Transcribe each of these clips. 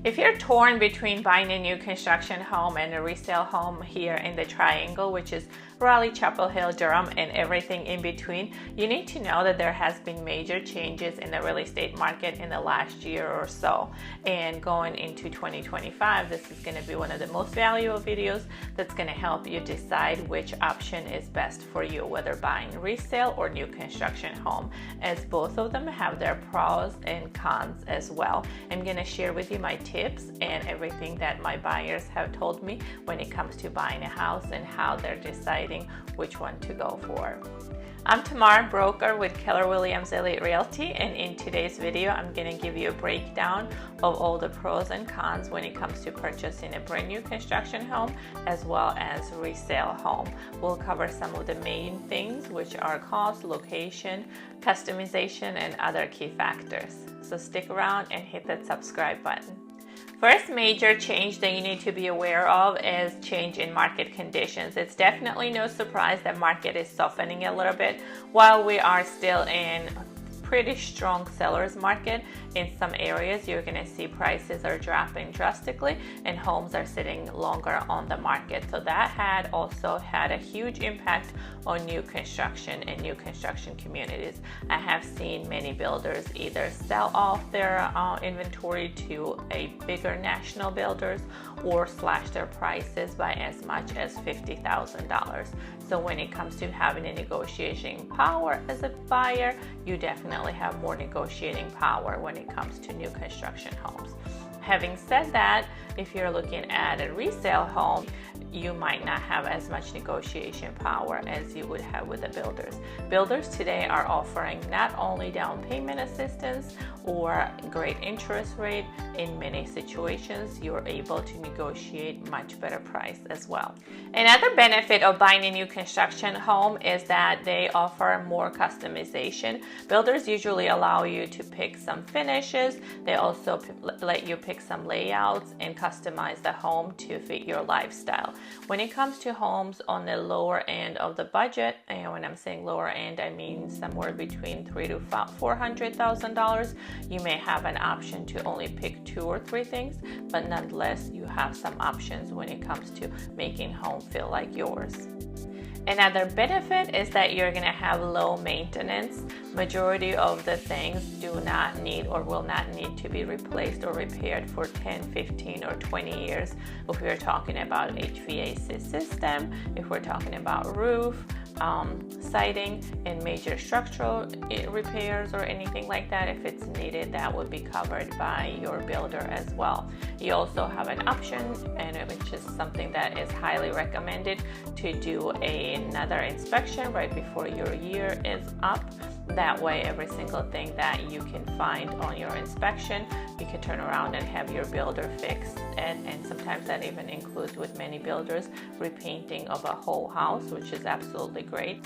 If you're torn between buying a new construction home and a resale home here in the Triangle, which is Raleigh, Chapel Hill, Durham, and everything in between, you need to know that there has been major changes in the real estate market in the last year or so. And going into 2025, this is going to be one of the most valuable videos that's going to help you decide which option is best for you, whether buying resale or new construction home, as both of them have their pros and cons as well. I'm going to share with you my tips and everything that my buyers have told me when it comes to buying a house and how they're deciding which one to go for. I'm Tamar, broker with Keller Williams Elite Realty, and in today's video I'm going to give you a breakdown of all the pros and cons when it comes to purchasing a brand new construction home as well as resale home. We'll cover some of the main things, which are cost, location, customization, and other key factors. So stick around and hit that subscribe button. First major change that you need to be aware of is change in market conditions. It's definitely no surprise that market is softening a little bit while we are still in pretty strong sellers market. In some areas you're going to see prices are dropping drastically and homes are sitting longer on the market. So that had also had a huge impact on new construction and new construction communities. I have seen many builders either sell off their inventory to a bigger national builders or slash their prices by as much as $50,000. So when it comes to having a negotiating power as a buyer, you definitely have more negotiating power when it comes to new construction homes. Having said that, if you're looking at a resale home, you might not have as much negotiation power as you would have with the builders. Builders today are offering not only down payment assistance or great interest rate, in many situations you're able to negotiate much better price as well. Another benefit of buying a new construction home is that they offer more customization. Builders usually allow you to pick some finishes. They also let you pick some layouts and customize the home to fit your lifestyle. When it comes to homes on the lower end of the budget, and when I'm saying lower end, I mean somewhere between $300,000 to $400,000, you may have an option to only pick 2 or 3 things, but nonetheless you have some options when it comes to making home feel like yours. Another benefit is that you're going to have low maintenance. Majority of the things do not need or will not need to be replaced or repaired for 10, 15, or 20 years. If we're talking about HVAC system, if we're talking about roof, siding, and major structural repairs or anything like that, if it's needed, that would be covered by your builder as well. You also have an option, and which is something that is highly recommended, to do another inspection right before your year is up. That way, every single thing that you can find on your inspection, you can turn around and have your builder fix it. And sometimes that even includes, with many builders, repainting of a whole house, which is absolutely great.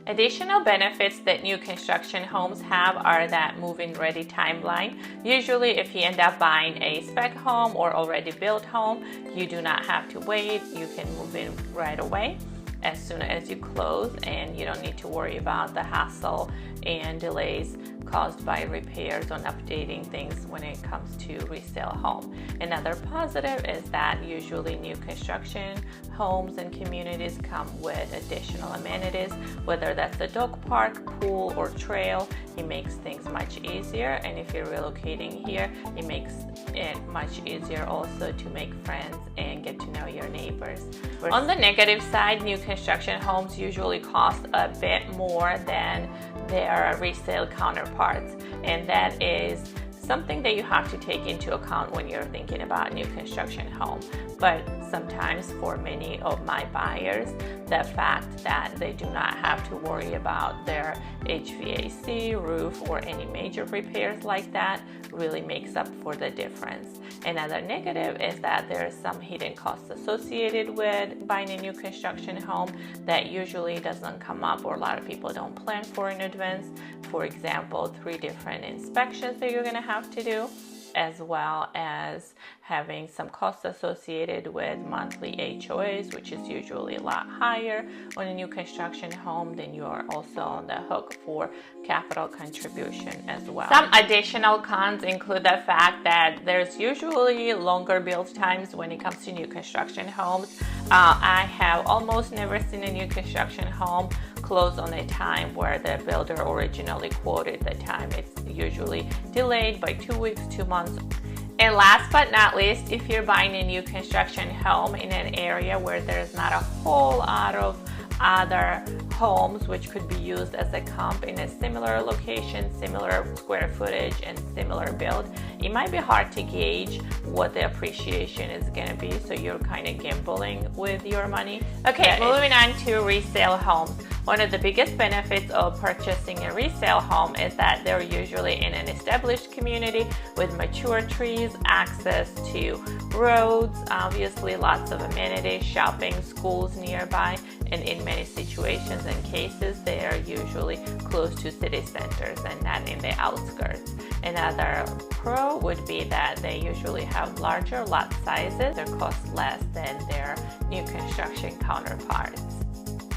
Additional benefits that new construction homes have are that move-in ready timeline. Usually if you end up buying a spec home or already built home, you do not have to wait. You can move in right away as soon as you close, and you don't need to worry about the hassle and delays caused by repairs on updating things when it comes to resale home. Another positive is that usually new construction homes and communities come with additional amenities, whether that's a dog park, pool, or trail. It makes things much easier, and if you're relocating here, it makes it much easier also to make friends and get to know your neighbors. On the negative side, new construction homes usually cost a bit more than their resale counterparts, and that is something that you have to take into account when you're thinking about a new construction home. But sometimes for many of my buyers, the fact that they do not have to worry about their HVAC, roof, or any major repairs like that really makes up for the difference. Another negative is that there is some hidden costs associated with buying a new construction home that usually doesn't come up, or a lot of people don't plan for in advance. For example, 3 different inspections that you're going to have to do. as well as having some costs associated with monthly HOAs, which is usually a lot higher on a new construction home. Then you are also on the hook for capital contribution as well. Some additional cons include the fact that there's usually longer build times when it comes to new construction homes. I have almost never seen a new construction home close on a time where the builder originally quoted the time. It's usually delayed by 2 weeks, 2 months. And last but not least, if you're buying a new construction home in an area where there's not a whole lot of other homes which could be used as a comp in a similar location, similar square footage, and similar build, it might be hard to gauge what the appreciation is going to be, so you're kind of gambling with your money. Okay, moving on to resale homes. One of the biggest benefits of purchasing a resale home is that they're usually in an established community with mature trees, access to roads, obviously lots of amenities, shopping, schools nearby, and in many situations and cases, they are usually close to city centers and not in the outskirts. Another pro would be that they usually have larger lot sizes. They cost less than their new construction counterparts.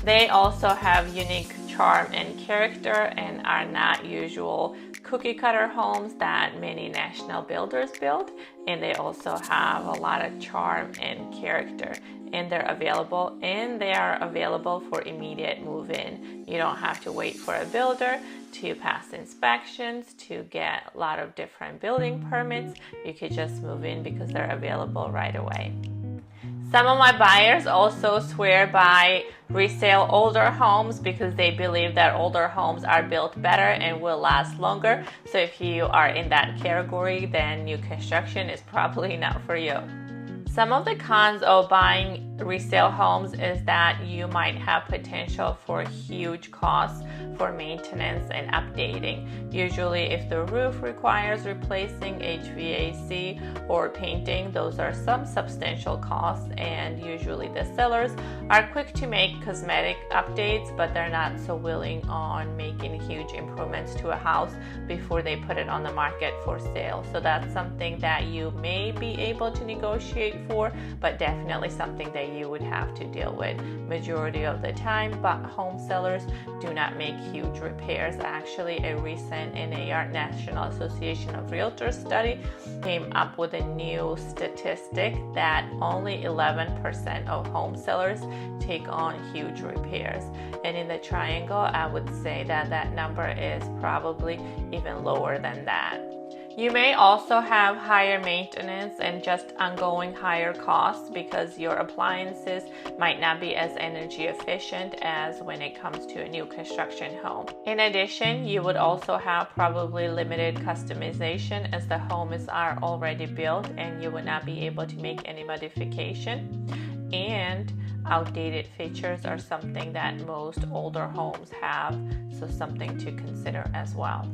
They also have unique charm and character and are not usual cookie cutter homes that many national builders build, and they also have a lot of charm and character, and they are available for immediate move-in. You don't have to wait for a builder to pass inspections, to get a lot of different building permits. You could just move in because they're available right away. Some of my buyers also swear by resale older homes because they believe that older homes are built better and will last longer. So if you are in that category, then new construction is probably not for you. Some of the cons of buying resale homes is that you might have potential for huge costs for maintenance and updating. Usually if the roof requires replacing, HVAC or painting, those are some substantial costs, and usually the sellers are quick to make cosmetic updates, but they're not so willing on making huge improvements to a house before they put it on the market for sale. So that's something that you may be able to negotiate for, but definitely something that you would have to deal with. Majority of the time, but home sellers do not make huge repairs. Actually, a recent NAR, National Association of Realtors study, came up with a new statistic that only 11% of home sellers take on huge repairs. And in the Triangle, I would say that that number is probably even lower than that. You may also have higher maintenance and just ongoing higher costs because your appliances might not be as energy efficient as when it comes to a new construction home. In addition, you would also have probably limited customization as the homes are already built and you would not be able to make any modification. And outdated features are something that most older homes have, so something to consider as well.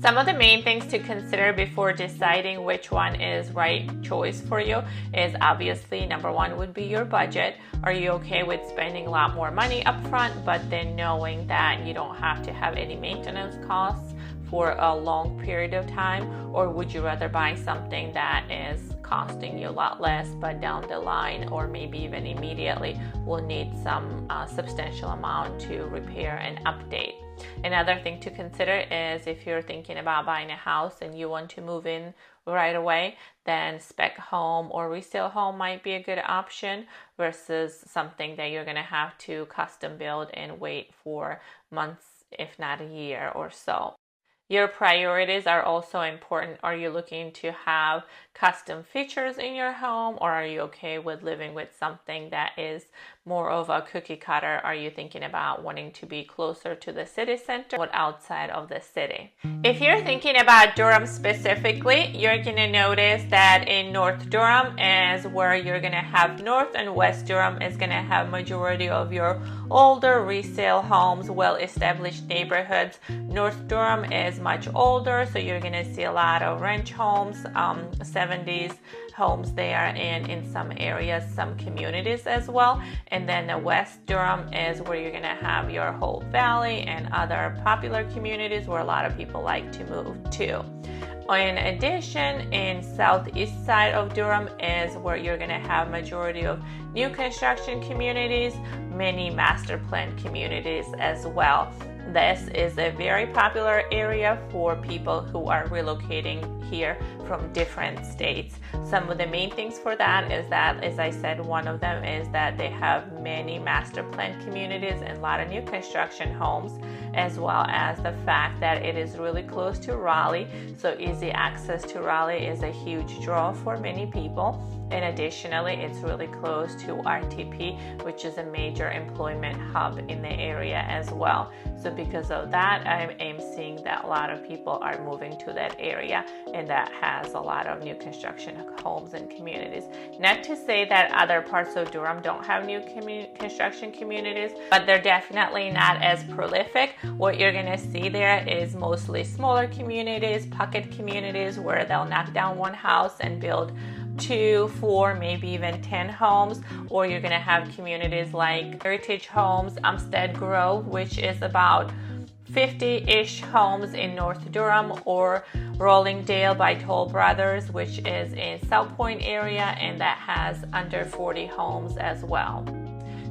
Some of the main things to consider before deciding which one is right choice for you is obviously number one would be your budget. Are you okay with spending a lot more money up front, but then knowing that you don't have to have any maintenance costs for a long period of time? Or would you rather buy something that is costing you a lot less, but down the line or maybe even immediately will need some substantial amount to repair and update? Another thing to consider is if you're thinking about buying a house and you want to move in right away, then spec home or resale home might be a good option versus something that you're going to have to custom build and wait for months, if not a year or so. Your priorities are also important. Are you looking to have custom features in your home, or are you okay with living with something that is more of a cookie cutter? Are you thinking about wanting to be closer to the city center or outside of the city? If you're thinking about Durham specifically, you're going to notice that in North Durham is where you're going to have North, and West Durham is going to have majority of your older resale homes, well-established neighborhoods. North Durham is much older, so you're going to see a lot of ranch homes, 70s homes there, and in some areas, some communities as well. And then the West Durham is where you're going to have your Hope Valley and other popular communities where a lot of people like to move to. In addition, in southeast side of Durham is where you're going to have majority of new construction communities, many master plan communities as well. This is a very popular area for people who are relocating here from different states. Some of the main things for that is that, as I said, one of them is that they have many master plan communities and a lot of new construction homes, as well as the fact that it is really close to Raleigh, so easy access to Raleigh is a huge draw for many people. And additionally, it's really close to RTP, which is a major employment hub in the area as well. So because of that, I am seeing that a lot of people are moving to that area, and that has a lot of new construction homes and communities. Not to say that other parts of Durham don't have new construction communities, but they're definitely not as prolific. What you're going to see there is mostly smaller communities, pocket communities where they'll knock down one house and build 2, 4, maybe even 10 homes, or you're going to have communities like Heritage Homes, Umstead Grove, which is about 50-ish homes in North Durham, or Rollingdale by Toll Brothers, which is in South Point area, and that has under 40 homes as well.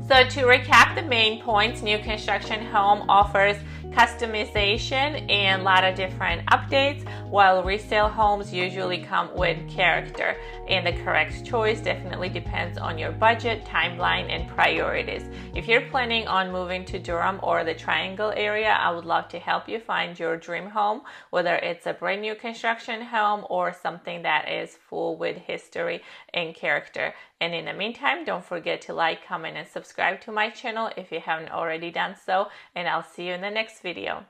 So to recap the main points, new construction home offers customization and a lot of different updates, while resale homes usually come with character. And the correct choice definitely depends on your budget, timeline, and priorities. If you're planning on moving to Durham or the Triangle area, I would love to help you find your dream home, whether it's a brand new construction home or something that is full with history and character. And in the meantime, don't forget to like, comment, and subscribe to my channel if you haven't already done so, and I'll see you in the next video.